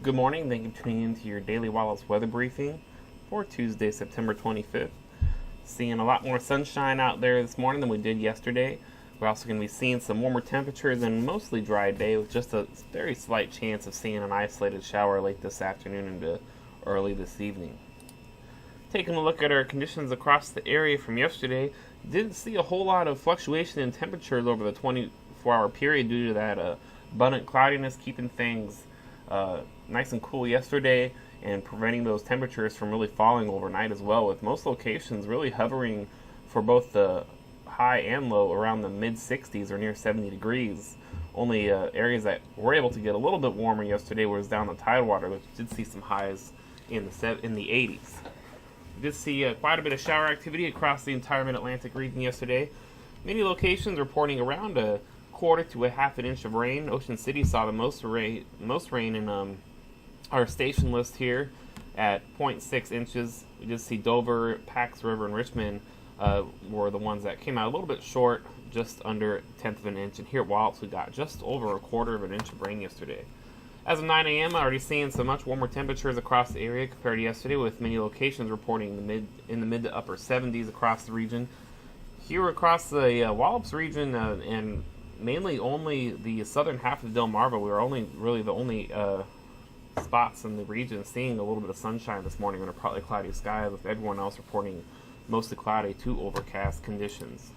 Good morning. Thank you for tuning in to your daily Wallops weather briefing for Tuesday, September 25th. Seeing a lot more sunshine out there this morning than we did yesterday. We're also going to be seeing some warmer temperatures and mostly dry day with just a very slight chance of seeing an isolated shower late this afternoon into early this evening. Taking a look at our conditions across the area from yesterday, didn't see a whole lot of fluctuation in temperatures over the 24-hour period due to that abundant cloudiness, keeping things nice and cool yesterday and preventing those temperatures from really falling overnight as well, with most locations really hovering for both the high and low around the mid 60s or near 70 degrees. Only areas that were able to get a little bit warmer yesterday was down the Tidewater, which did see some highs in the 80s. We did see quite a bit of shower activity across the entire mid-Atlantic region yesterday. Many locations reporting around a quarter to a half an inch of rain. Ocean City saw the most rain in our station list here at 0.6 inches. We did see Dover, Pax River, and Richmond were the ones that came out a little bit short, just under a tenth of an inch. And here at Wallops, we got just over a quarter of an inch of rain yesterday. As of 9 a.m., I'm already seeing some much warmer temperatures across the area compared to yesterday, with many locations reporting in the mid to upper 70s across the region. Here across the Wallops region and mainly only the southern half of Delmarva, we were really the only spots in the region seeing a little bit of sunshine this morning under partly cloudy skies, with everyone else reporting mostly cloudy to overcast conditions.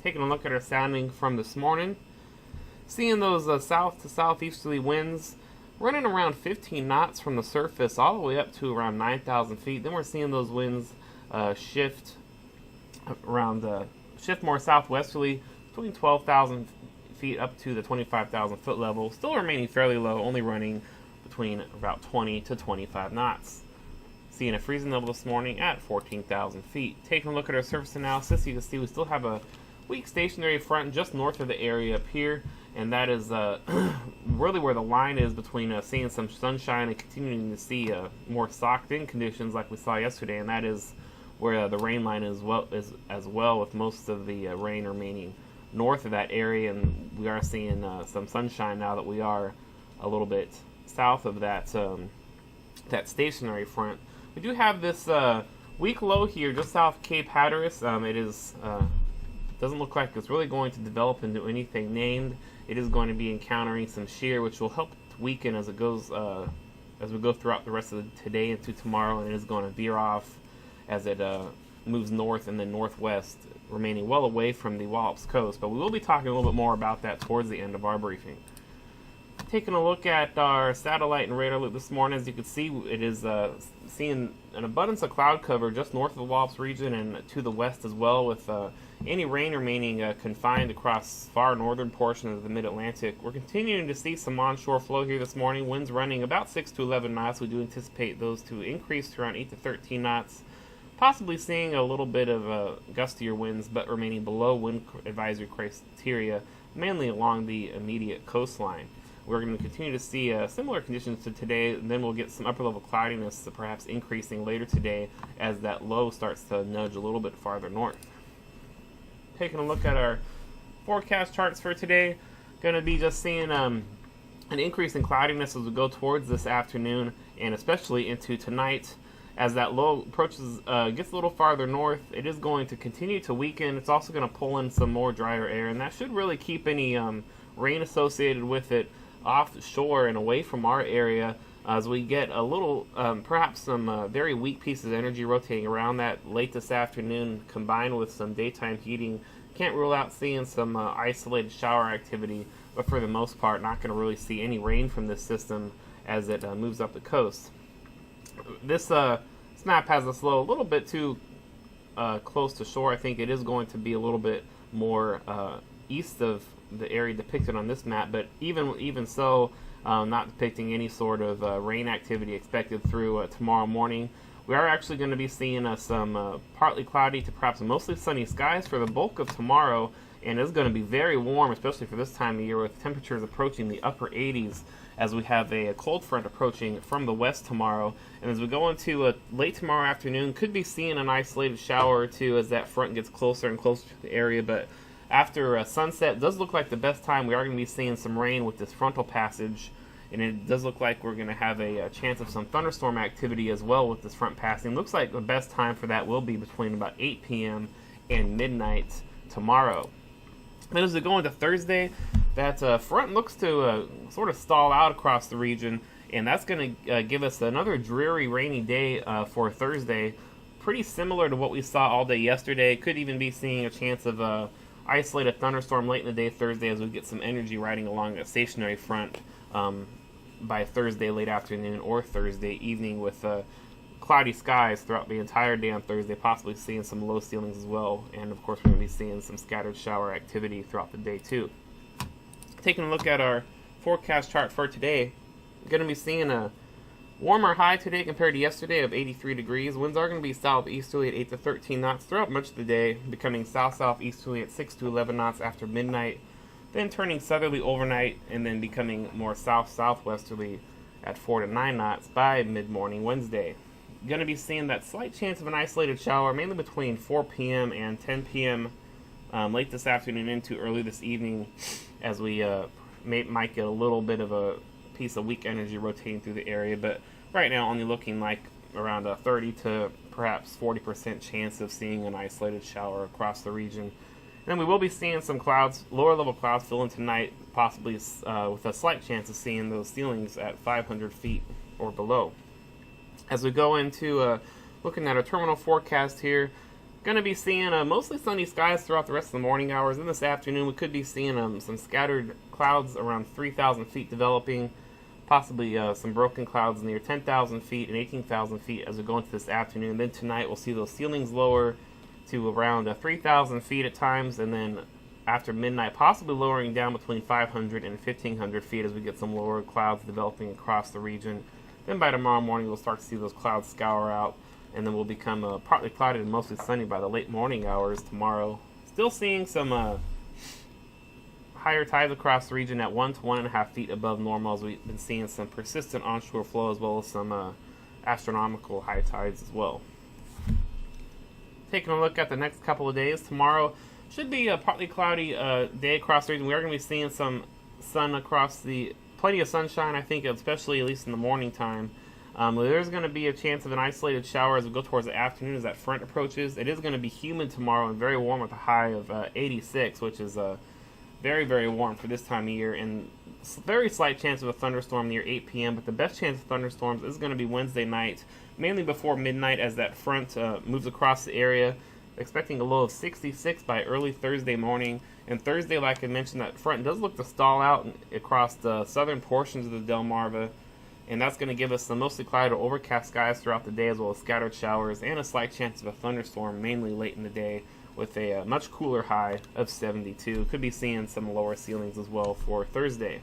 Taking a look at our sounding from this morning, seeing those south to southeasterly winds running around 15 knots from the surface all the way up to around 9,000 feet. Then we're seeing those winds shift more southwesterly between 12,000 feet up to the 25,000 foot level, still remaining fairly low, only running between about 20 to 25 knots. Seeing a freezing level this morning at 14,000 feet. Taking a look at our surface analysis, you can see we still have a weak stationary front just north of the area up here, and that is really where the line is between seeing some sunshine and continuing to see more socked-in conditions like we saw yesterday, and that is where the rain line is as well, with most of the rain remaining north of that area, and we are seeing some sunshine now that we are a little bit south of that stationary front. We do have this weak low here just south of Cape Hatteras. Doesn't look like it's really going to develop into anything named. It is going to be encountering some shear, which will help weaken as it goes as we go throughout the rest of today into tomorrow, and it is going to veer off as it moves north and then northwest, remaining well away from the Wallops coast. But we will be talking a little bit more about that towards the end of our briefing. Taking a look at our satellite and radar loop this morning, as you can see, it is seeing an abundance of cloud cover just north of the Wallops region and to the west as well, with any rain remaining confined across far northern portions of the mid-Atlantic. We're continuing to see some onshore flow here this morning, winds running about 6 to 11 knots. We do anticipate those to increase to around 8 to 13 knots, possibly seeing a little bit of gustier winds, but remaining below wind advisory criteria, mainly along the immediate coastline. We're going to continue to see similar conditions to today, and then we'll get some upper level cloudiness perhaps increasing later today as that low starts to nudge a little bit farther north. Taking a look at our forecast charts for today, going to be just seeing an increase in cloudiness as we go towards this afternoon and especially into tonight. As that low approaches, gets a little farther north, it is going to continue to weaken. It's also going to pull in some more drier air, and that should really keep any rain associated with it off the shore and away from our area as we get a little, perhaps some very weak pieces of energy rotating around that late this afternoon, combined with some daytime heating. Can't rule out seeing some isolated shower activity, but for the most part, not going to really see any rain from this system as it moves up the coast. This map has us low a little bit too close to shore. I think it is going to be a little bit more east of the area depicted on this map, but even so, not depicting any sort of rain activity expected through tomorrow morning. We are actually going to be seeing some partly cloudy to perhaps mostly sunny skies for the bulk of tomorrow, and it's going to be very warm, especially for this time of year, with temperatures approaching the upper 80s as we have a cold front approaching from the west tomorrow. And as we go into late tomorrow afternoon, could be seeing an isolated shower or two as that front gets closer and closer to the area, but after sunset, does look like the best time. We are going to be seeing some rain with this frontal passage And it does look like we're going to have a chance of some thunderstorm activity as well with this front passing. Looks like the best time for that will be between about 8 p.m. and midnight tomorrow. Then as we go into Thursday, that front looks to sort of stall out across the region, and that's going to give us another dreary, rainy day for Thursday, pretty similar to what we saw all day yesterday. Could even be seeing a chance of isolated thunderstorm late in the day Thursday as we get some energy riding along a stationary front by Thursday late afternoon or Thursday evening, with cloudy skies throughout the entire day on Thursday, possibly seeing some low ceilings as well. And of course, we're going to be seeing some scattered shower activity throughout the day too. Taking a look at our forecast chart for today, we're going to be seeing a warmer high today compared to yesterday of 83 degrees. Winds are going to be southeasterly at 8 to 13 knots throughout much of the day, becoming south-southeasterly at 6 to 11 knots after midnight, then turning southerly overnight, and then becoming more south-southwesterly at 4 to 9 knots by mid-morning Wednesday. Going to be seeing that slight chance of an isolated shower, mainly between 4 p.m. and 10 p.m. Late this afternoon into early this evening, as we might get a little bit of a piece of weak energy rotating through the area, but right now only looking like around a 30 to perhaps 40% chance of seeing an isolated shower across the region. And then we will be seeing some clouds, lower level clouds fill in tonight, possibly with a slight chance of seeing those ceilings at 500 feet or below. As we go into looking at our terminal forecast here, going to be seeing mostly sunny skies throughout the rest of the morning hours. In this afternoon, we could be seeing some scattered clouds around 3,000 feet developing, possibly some broken clouds near 10,000 feet and 18,000 feet as we go into this afternoon. Then tonight, we'll see those ceilings lower to around 3,000 feet at times, and then after midnight, possibly lowering down between 500 and 1,500 feet as we get some lower clouds developing across the region. Then by tomorrow morning, we'll start to see those clouds scour out, and then we'll become partly clouded and mostly sunny by the late morning hours tomorrow. Still seeing some higher tides across the region at 1 to 1.5 feet above normal, as we've been seeing some persistent onshore flow as well as some astronomical high tides as well. Taking a look at the next couple of days, tomorrow should be a partly cloudy day across the region. We are going to be seeing some sun plenty of sunshine, I think, especially at least in the morning time. There's going to be a chance of an isolated shower as we go towards the afternoon as that front approaches. It is going to be humid tomorrow and very warm with a high of 86, which is very, very warm for this time of year, and very slight chance of a thunderstorm near 8 p.m., but the best chance of thunderstorms is going to be Wednesday night, mainly before midnight as that front moves across the area. Expecting a low of 66 by early Thursday morning. And Thursday, like I mentioned, that front does look to stall out across the southern portions of the Delmarva, and that's going to give us some mostly cloudy or overcast skies throughout the day, as well as scattered showers and a slight chance of a thunderstorm, mainly late in the day, with a much cooler high of 72. Could be seeing some lower ceilings as well for Thursday.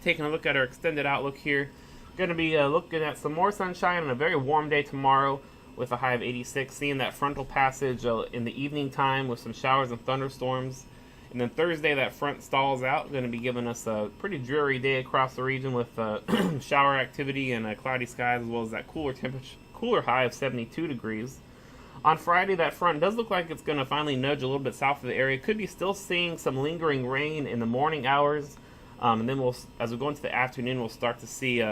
Taking a look at our extended outlook here, going to be looking at some more sunshine on a very warm day tomorrow, with a high of 86, seeing that frontal passage in the evening time with some showers and thunderstorms. And then Thursday, that front stalls out, going to be giving us a pretty dreary day across the region with shower activity and cloudy skies, as well as that cooler high of 72 degrees. On Friday, that front does look like it's going to finally nudge a little bit south of the area. Could be still seeing some lingering rain in the morning hours. And then as we go into the afternoon, we'll start to see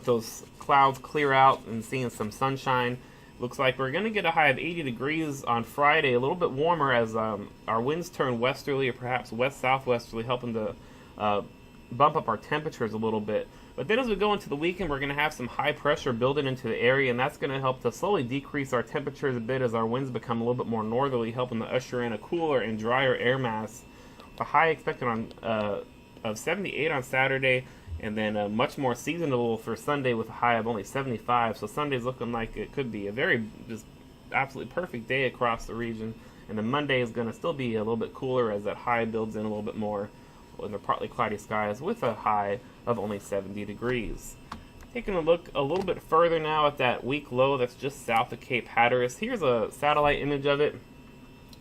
those clouds clear out and seeing some sunshine. Looks like we're going to get a high of 80 degrees on Friday, a little bit warmer as our winds turn westerly or perhaps west-southwesterly, helping to bump up our temperatures a little bit. But then as we go into the weekend, we're going to have some high pressure building into the area, and that's going to help to slowly decrease our temperatures a bit as our winds become a little bit more northerly, helping to usher in a cooler and drier air mass. A high expected of 78 on Saturday, and then much more seasonable for Sunday with a high of only 75. So Sunday's looking like it could be a very just absolutely perfect day across the region. And then Monday is going to still be a little bit cooler as that high builds in a little bit more with the partly cloudy skies with a high of only 70 degrees. Taking a look a little bit further now at that weak low that's just south of Cape Hatteras. Here's a satellite image of it.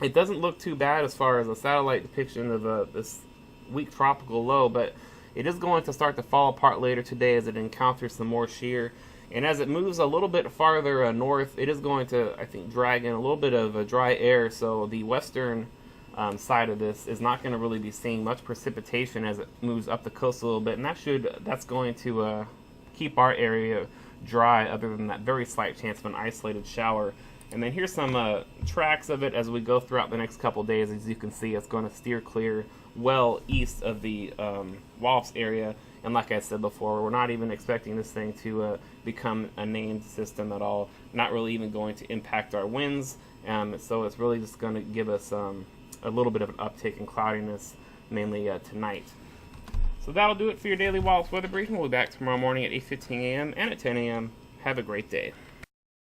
It doesn't look too bad as far as a satellite depiction of this weak tropical low, but it is going to start to fall apart later today as it encounters some more shear. And as it moves a little bit farther north, it is going to, I think, drag in a little bit of dry air. So the western side of this is not going to really be seeing much precipitation as it moves up the coast a little bit, and that's going to keep our area dry, other than that very slight chance of an isolated shower. And then here's some tracks of it as we go throughout the next couple days. As you can see, it's going to steer clear well east of the Wallops area. And like I said before, we're not even expecting this thing to become a named system at all. Not really even going to impact our winds. So it's really just going to give us a little bit of an uptick in cloudiness, mainly tonight. So that'll do it for your daily Wallops weather briefing. We'll be back tomorrow morning at 8:15 a.m. and at 10 a.m. Have a great day.